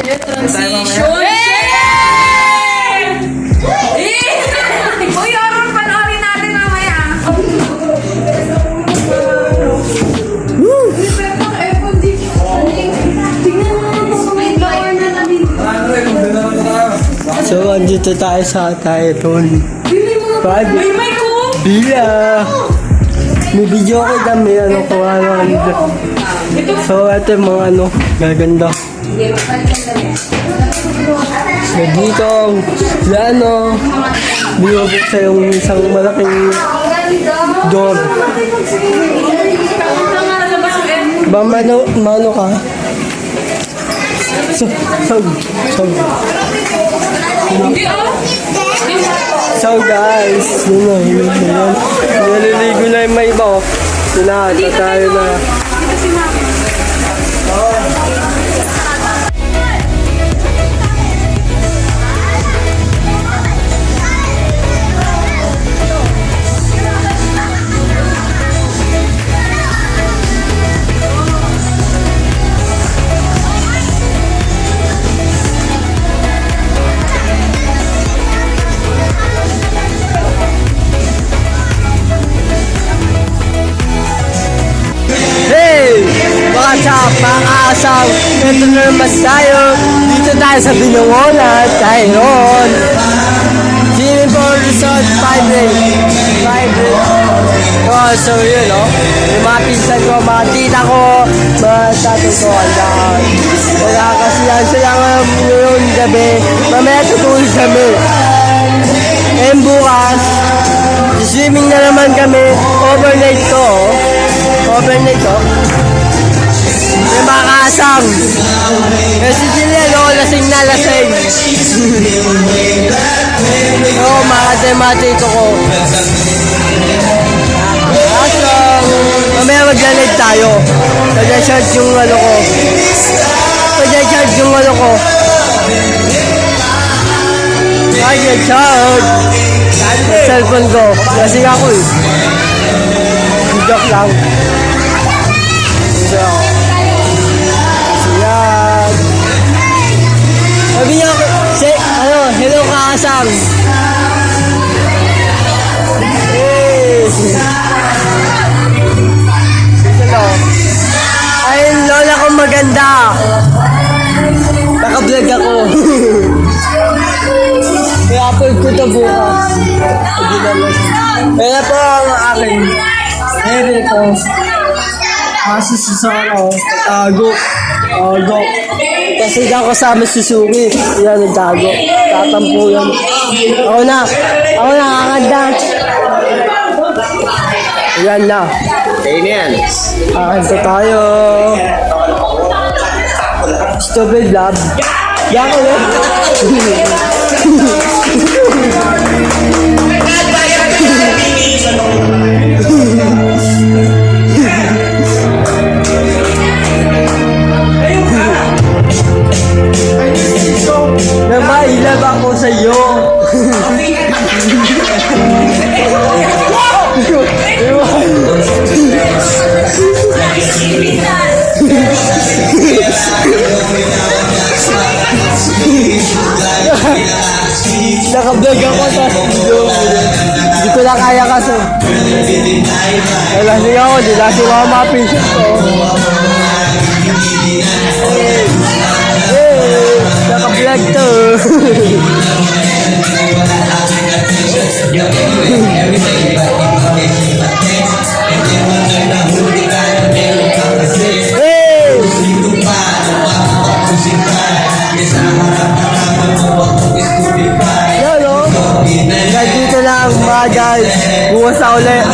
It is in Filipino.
Transition! Uy, Aron, panoorin natin mamaya. So, andito tayo sa Tyron. May mic ko! Bila! May video ko dami, kung ano. So, ito yung mga gaganda. So, dito, binubuksan yung isang malaking door. Ba, mano ka? So guys, yun. Naliligo na yung may iba. Tayo na. Mga-asam, ito na naman tayo. Dito tayo sa Binangonan, Tyron. Sinipore Resort 5 days. So yun, yung mga pinsan ko, mga tita ko, mga tatong ko, andahan. Wala kasi yan sila ngayon gabi. Mamaya tutulog kami. And bukas, swimming na naman kami. Overnight to. May mga kaasam. Kasi sila, lasing na lasing. Mga tematiko ko. Kaasam. Mamaya maglalid tayo. Pag-charge yung ko. Pag-charge. Cellphone ko. Lasing ako eh. Joke lang. Sabi niya ako, hello kaasam. Ay, lola ko maganda. Naka-vlog ako. Kaya upload ko ito bukas. Kaya po ang aking heavy ko. Kasi tago. Kasi hindi ako kasama Suzuki. Yan, nagtago. Tatampo yan. Ako na, kakanda. Yan na. Amen. Kakanta tayo. Stupid love. Yan ko yan. Namailab ako sa'yo. Naka-vlog ako sa video. Hindi ko na kaya kasi. Lasing ako, di lasing ako mga patient ko. Naka-vlog to. Dito lang mga guys. Bukas na ulit.